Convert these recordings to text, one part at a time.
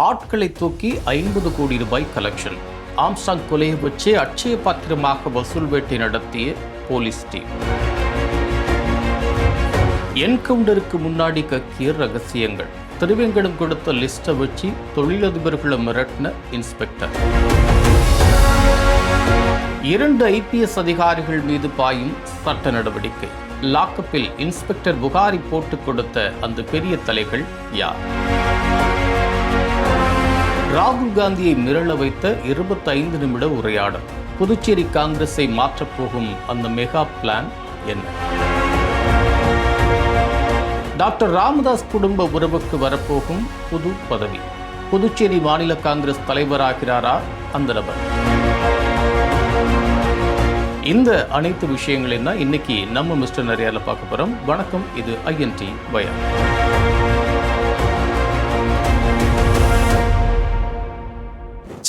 ஆட்களை தூக்கி 50 கோடி ரூபாய் கலெக்ஷன். ஆம்ஸ்ட்ராங் கொலையை வச்சு அட்சய பாத்திரமாக வசூல் வேட்டை நடத்திய போலீஸ் டீம். என்கவுண்டருக்கு முன்னாடி கக்கிய ரகசியங்கள். திருவேங்கடம் கொடுத்த லிஸ்ட்டை வச்சு தொழிலதிபர்களை மிரட்டின இன்ஸ்பெக்டர். 2 IPS அதிகாரிகள் மீது பாயும் சட்ட நடவடிக்கை. லாக்கப்பில் இன்ஸ்பெக்டர் புகாரி போட்டுக் கொடுத்த அந்த பெரிய தலைகள் யார்? ராகுல் காந்தியை மிரள வைத்த 25 நிமிட உரையாடல். புதுச்சேரி காங்கிரஸை மாற்றப்போகும் அந்த மெகா பிளான் என்ன? டாக்டர் ராமதாஸ் குடும்ப உறவுக்கு வரப்போகும் புது பதவி. புதுச்சேரி மாநில காங்கிரஸ் தலைவராகிறாரா அந்த நபர்? இந்த அனைத்து விஷயங்களையும் தான் இன்னைக்கு நம்ம மிஸ்டர் நிறையால பார்க்க போறோம். வணக்கம், இது INT வயா.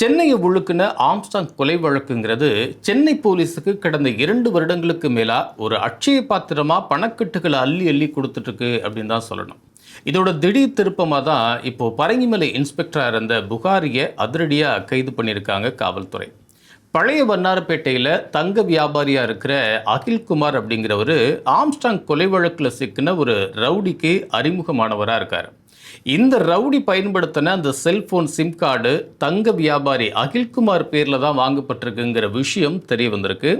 சென்னையை உழுக்குன ஆம்ஸ்ட்ராங் கொலை வழக்குங்கிறது சென்னை போலீஸுக்கு கடந்த 2 வருடங்களுக்கு மேலா ஒரு அட்சய பாத்திரமா பணக்கட்டுகளை அள்ளி அள்ளி கொடுத்துட்டு இருக்கு அப்படின்னு தான் சொல்லணும். இதோட திடீர் திருப்பமாக தான் இப்போ பரங்கிமலை இன்ஸ்பெக்டராக இருந்த புகாரியை அதிரடியாக கைது பண்ணியிருக்காங்க காவல்துறை. பழைய வண்ணாரப்பேட்டையில் தங்க வியாபாரியாக இருக்கிற அகில்குமார் அப்படிங்கிறவர் ஆம்ஸ்ட்ராங் கொலை வழக்கில் சிக்கின ஒரு ரவுடிக்கு அறிமுகமானவராக இருக்கார். இந்த ரவுடி பயன்படுத்தின அந்த செல்போன் சிம் கார்டு தங்க வியாபாரி அகில்குமார் பேரில் தான் வாங்கப்பட்டிருக்குங்கிற விஷயம் தெரிய வந்திருக்கு.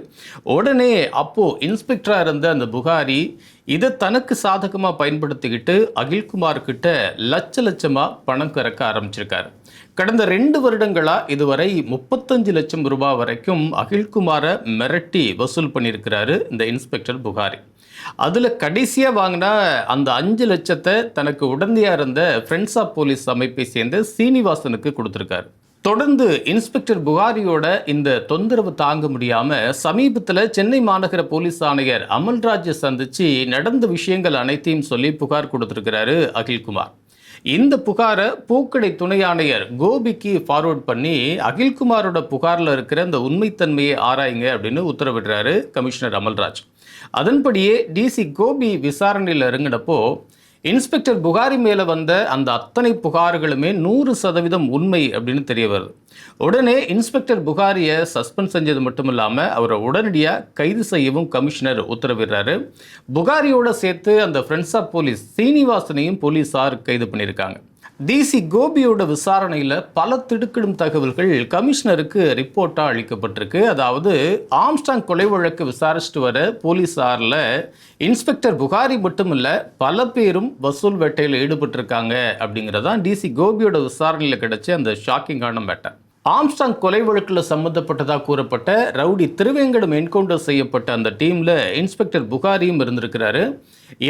உடனே அப்போது இன்ஸ்பெக்டராக இருந்த அந்த புகாரி இதை தனக்கு சாதகமாக பயன்படுத்திக்கிட்டு அகில்குமார்கிட்ட லட்சமாக பணம் கறக்க ஆரம்பிச்சிருக்காரு. கடந்த 2 வருடங்களாக இதுவரை 35 லட்சம் ரூபாய் வரைக்கும் அகில்குமாரை மிரட்டி வசூல் பண்ணியிருக்கிறாரு இந்த இன்ஸ்பெக்டர் புகாரி. அதில் கடைசியாக வாங்கின அந்த 5 லட்சத்தை தனக்கு உடந்தையாக இருந்த ஃப்ரெண்ட்ஸ் ஆஃப் போலீஸ் அமைப்பை சேர்ந்த சீனிவாசனுக்கு கொடுத்துருக்காரு. தொடர்ந்து இன்ஸ்பெக்டர் புகாரியோட இந்த தொந்தரவு தாங்க முடியாமல் சமீபத்தில் சென்னை மாநகர போலீஸ் ஆணையர் அமல்ராஜை சந்தித்து நடந்த விஷயங்கள் அனைத்தையும் சொல்லி புகார் கொடுத்துருக்கிறாரு அகில்குமார். இந்த புகாரை பூக்கடை துணை ஆணையர் கோபிக்கு ஃபார்வர்ட் பண்ணி அகில்குமாரோட புகாரில் இருக்கிற அந்த உண்மைத்தன்மையை ஆராயுங்க அப்படின்னு உத்தரவிடுறாரு கமிஷனர் அமல்ராஜ். அதன்படியே DC கோபி விசாரணையில் இறங்கினப்போ இன்ஸ்பெக்டர் புகாரி மேலே வந்த அந்த அத்தனை புகார்களுமே 100% உண்மை அப்படின்னு தெரிய வருது. உடனே இன்ஸ்பெக்டர் புகாரியை சஸ்பெண்ட் செஞ்சது மட்டும் இல்லாமல் அவரை உடனடியாக கைது செய்யவும் கமிஷனர் உத்தரவிடுறாரு. புகாரியோட சேர்த்து அந்த ஃப்ரெண்ட்ஸ் ஆஃப் போலீஸ் சீனிவாசனையும் போலீஸார் கைது பண்ணியிருக்காங்க. DC கோபியோட விசாரணையில் பல திடுக்கிடும் தகவல்கள் கமிஷனருக்கு ரிப்போர்ட்டாக அளிக்கப்பட்டிருக்கு. அதாவது ஆம்ஸ்ட்ராங் கொலை வழக்கு விசாரிச்சுட்டு வர போலீஸாரில் இன்ஸ்பெக்டர் புகாரி மட்டும் இல்லை, பல பேரும் வசூல் வேட்டையில் ஈடுபட்டிருக்காங்க அப்படிங்கிறதான் DC கோபியோட விசாரணையில் கிடைச்ச அந்த ஷாக்கிங்கான மேட்டர். ஆம்ஸ்ட்ராங் கொலை வழக்கில் சம்மந்தப்பட்டதாக கூறப்பட்ட ரவுடி திருவேங்கடம் என்கவுண்டர் செய்யப்பட்ட அந்த டீமில் இன்ஸ்பெக்டர் புகாரியும் இருந்திருக்கிறாரு.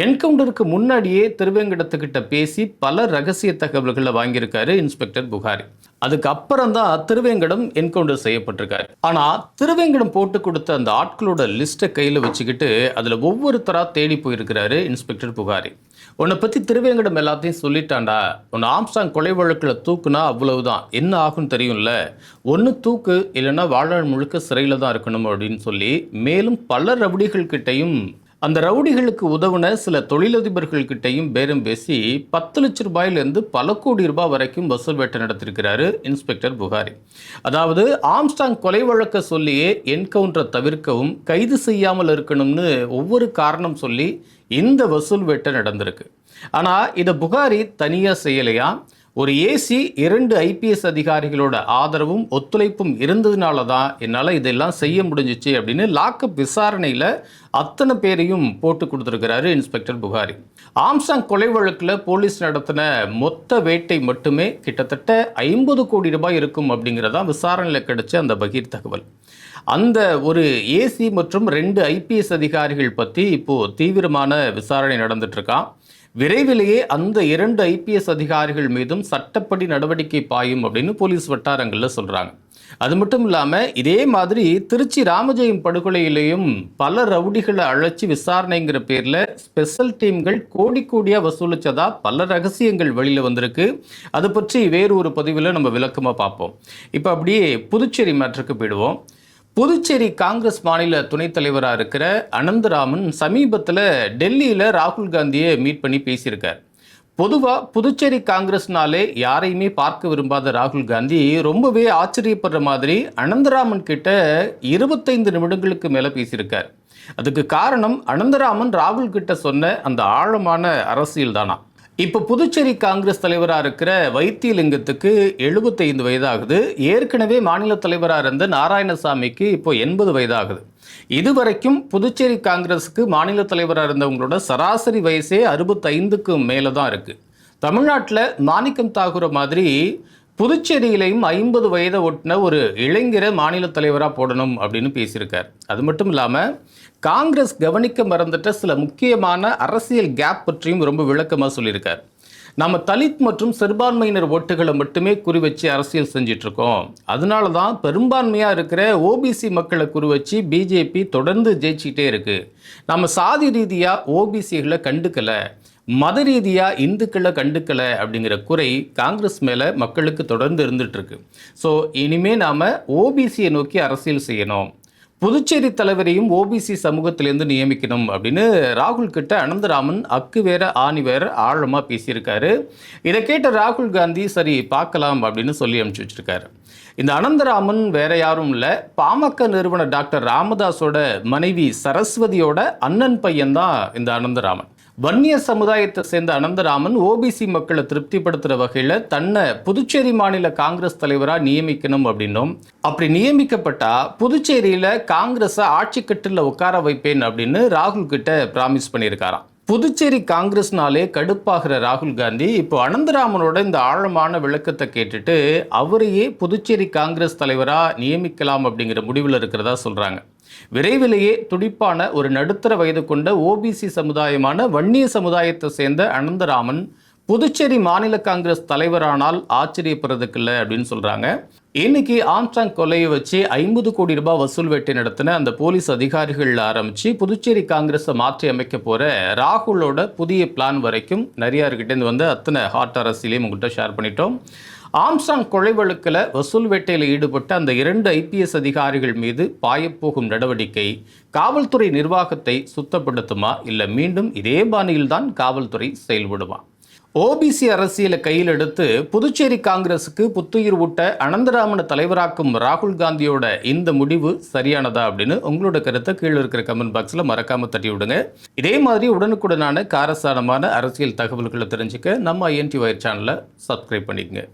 என்கவுண்டருக்கு முன்னாடியே திருவேங்கடத்துக்கிட்ட பேசி பல ரகசிய தகவல்களை வாங்கியிருக்காரு இன்ஸ்பெக்டர் புகாரி. அதுக்கப்புறம் தான் திருவேங்கடம் என்கவுண்டர் செய்யப்பட்டிருக்காரு. ஆனால் திருவேங்கடம் போட்டு கொடுத்த அந்த ஆட்களோட லிஸ்ட்டை கையில் வச்சுக்கிட்டு அதில் ஒவ்வொருத்தராக தேடி போயிருக்கிறாரு இன்ஸ்பெக்டர் புகாரி. உன்னை பற்றி திருவேங்கடம் எல்லாத்தையும் சொல்லிட்டான்டா, உன்னை ஆம்ஸ்ட்ராங் கொலை வழக்கில் தூக்குனா அவ்வளவுதான், என்ன ஆகும்னு தெரியும்ல, ஒன்று தூக்கு இல்லைன்னா வாழ்நாள் முழுக்க சிறையில் தான் இருக்கணும் அப்படின்னு சொல்லி மேலும் பல ரவுடிகள்கிட்டையும் அந்த ரவுடிகளுக்கு உதவுன சில தொழிலதிபர்கள்கிட்டையும் பேரம் பேசி 10 லட்சம் ரூபாயிலிருந்து பல கோடி ரூபாய் வரைக்கும் வசூல் வேட்டை நடத்திருக்கிறாரு இன்ஸ்பெக்டர் புகாரி. அதாவது ஆம்ஸ்ட்ராங் கொலை வழக்க சொல்லியே என்கவுண்டரை தவிர்க்கவும் கைது செய்யாமல் இருக்கணும்னு ஒவ்வொரு காரணம் சொல்லி இந்த வசூல் வேட்டை நடந்திருக்கு. ஆனால் இதை புகாரி தனியாக செய்யலையா, ஒரு AC 2 IPS அதிகாரிகளோட ஆதரவும் ஒத்துழைப்பும் இருந்ததுனால தான் என்னால் இதெல்லாம் செய்ய முடிஞ்சிச்சு அப்படின்னு லாக்கப் விசாரணையில் அத்தனை பேரையும் போட்டு கொடுத்துருக்கிறாரு இன்ஸ்பெக்டர் புகாரி. ஆம்ஸ்ட்ராங் கொலை வழக்கில் போலீஸ் நடத்தின மொத்த வேட்டை மட்டுமே கிட்டத்தட்ட 50 கோடி ரூபாய் இருக்கும் அப்படிங்கிறதான் விசாரணையில் கிடைச்ச அந்த பகீர் தகவல். அந்த ஒரு AC மற்றும் 2 IPS அதிகாரிகள் பற்றி இப்போது தீவிரமான விசாரணை நடந்துட்டுருக்கான். விரைவிலேயே அந்த 2 IPS அதிகாரிகள் மீதும் சட்டப்படி நடவடிக்கை பாயும் அப்படின்னு போலீஸ் வட்டாரங்களில் சொல்கிறாங்க. அது மட்டும் இல்லாமல் இதே மாதிரி திருச்சி ராமஜெயம் படுகொலையிலையும் பல ரவுடிகளை அழைச்சி விசாரணைங்கிற பேரில் ஸ்பெஷல் டீம்கள் கோடியாக வசூலித்ததா பல ரகசியங்கள் வெளியில் வந்திருக்கு. அதை பற்றி வேறு ஒரு பதிவில் நம்ம விளக்கமாக பார்ப்போம். இப்போ அப்படியே புதுச்சேரி மேட்டருக்கு போயிடுவோம். புதுச்சேரி காங்கிரஸ் மாநில துணைத் தலைவராக இருக்கிற அனந்தராமன் சமீபத்தில் டெல்லியில் ராகுல் காந்தியை மீட் பண்ணி பேசியிருக்கார். பொதுவாக புதுச்சேரி காங்கிரஸ்னாலே யாரையுமே பார்க்க விரும்பாத ராகுல் காந்தி ரொம்பவே ஆச்சரியப்படுற மாதிரி அனந்தராமன் கிட்ட 25 நிமிடங்களுக்கு மேலே பேசியிருக்கார். அதுக்கு காரணம் அனந்தராமன் ராகுல் கிட்ட சொன்ன அந்த ஆழமான அரசியல் தானா. இப்போ புதுச்சேரி காங்கிரஸ் தலைவராக இருக்கிற வைத்தியலிங்கத்துக்கு 75 வயதாகுது. ஏற்கனவே மாநில தலைவராக இருந்த நாராயணசாமிக்கு இப்போ 80 வயதாகுது. இதுவரைக்கும் புதுச்சேரி காங்கிரஸுக்கு மாநில தலைவராக இருந்தவங்களோட சராசரி வயசே 65க்கு மேலே தான் இருக்குது. தமிழ்நாட்டில் மாணிக்கம் தாகூர் மாதிரி புதுச்சேரியிலையும் 50 வயதை ஒட்டின ஒரு இளைஞரை மாநில தலைவராக போடணும் அப்படின்னு பேசியிருக்கார். அது மட்டும் இல்லாமல் காங்கிரஸ் கவனிக்க மறந்துட்ட சில முக்கியமான அரசியல் கேப் பற்றியும் ரொம்ப விளக்கமாக சொல்லியிருக்கார். நம்ம தலித் மற்றும் சிறுபான்மையினர் ஓட்டுகளை மட்டுமே குறி வச்சு அரசியல் செஞ்சிட்ருக்கோம். அதனால தான் பெரும்பான்மையாக இருக்கிற ஓபிசி மக்களை குறி வச்சு பிஜேபி தொடர்ந்து ஜெயிச்சிக்கிட்டே இருக்குது. நம்ம சாதி ரீதியாக ஓபிசிகளை கண்டுக்கலை, மத ரீதியாக இந்துக்களை கண்டுக்கலை அப்படிங்கிற குறை காங்கிரஸ் மேலே மக்களுக்கு தொடர்ந்து இருந்துகிட்ருக்கு. ஸோ இனிமேல் நாம் ஓபிசியை நோக்கி அரசியல் செய்யணும், புதுச்சேரி தலைவரையும் ஓபிசி சமூகத்திலேருந்து நியமிக்கணும் அப்படின்னு ராகுல் கிட்ட அனந்தராமன் அக்கு வேற ஆணி வேற ஆழமாக பேசியிருக்காரு. இதை கேட்ட ராகுல் காந்தி சரி பார்க்கலாம் அப்படின்னு சொல்லி அனுப்பிச்சு வச்சிருக்காரு. இந்த அனந்தராமன் வேற யாரும் இல்லை, பாமக நிறுவனர் டாக்டர் ராமதாஸோட மனைவி சரஸ்வதியோட அண்ணன் பையன்தான் இந்த அனந்தராமன். வன்னிய சமுதாயத்தை சேர்ந்த அனந்தராமன் ஓபிசி மக்களை திருப்திப்படுத்துகிற வகையில் தன்னை புதுச்சேரி மாநில காங்கிரஸ் தலைவராக நியமிக்கணும் அப்படின்னும், அப்படி நியமிக்கப்பட்டா புதுச்சேரியில் காங்கிரஸை ஆட்சி கட்டில் உட்கார வைப்பேன் அப்படின்னு ராகுல் கிட்ட ப்ராமிஸ் பண்ணியிருக்காராம். புதுச்சேரி காங்கிரஸ்னாலே கடுப்பாகிற ராகுல் காந்தி இப்போ அனந்தராமனோட இந்த ஆழமான விளக்கத்தை கேட்டுட்டு அவரையே புதுச்சேரி காங்கிரஸ் தலைவராக நியமிக்கலாம் அப்படிங்கிற முடிவில் இருக்கிறதா சொல்கிறாங்க. விரைவிலேயே துடிப்பான ஒரு நடுத்தர வயது கொண்ட ஓபிசி சமுதாயமான வன்னிய சமுதாயத்தை சேர்ந்த அனந்தராமன் புதுச்சேரி மாநில காங்கிரஸ் தலைவரானால் ஆச்சரியப்படுறதுக்கு இல்லை அப்படின்னு சொல்கிறாங்க. இன்னைக்கு ஆம்ஸ்ட்ராங் கொலையை வச்சு 50 கோடி ரூபாய் வசூல் வேட்டை நடத்தின அந்த போலீஸ் அதிகாரிகள் ஆரம்பித்து புதுச்சேரி காங்கிரஸை மாற்றி அமைக்க போகிற ராகுலோட புதிய பிளான் வரைக்கும் நிறையாருக்கிட்டேருந்து வந்து அத்தனை ஹாட் அரசியலையும் உங்கள்கிட்ட ஷேர் பண்ணிட்டோம். ஆம்ஸ்ட்ராங் கொலை வழக்கில் வசூல் வேட்டையில் ஈடுபட்ட அந்த 2 ஐபிஎஸ் அதிகாரிகள் மீது பாயப்போகும் நடவடிக்கை காவல்துறை நிர்வாகத்தை சுத்தப்படுத்துமா, இல்லை மீண்டும் இதே பாணியில்தான் காவல்துறை செயல்படுமா? ஓபிசி அரசியலை கையில் எடுத்து புதுச்சேரி காங்கிரஸுக்கு புத்துயிர் ஊட்ட அனந்தராமனை தலைவராக்கும் ராகுல் காந்தியோட இந்த முடிவு சரியானதா அப்படின்னு உங்களோட கருத்தை கீழே இருக்கிற கமெண்ட் பாக்ஸில் மறக்காமல் தட்டி விடுங்க. இதே மாதிரி உடனுக்குடனான காரசாரமான அரசியல் தகவல்களை தெரிஞ்சுக்க நம்ம INT Wire சேனலை சப்ஸ்கிரைப் பண்ணிக்கங்க.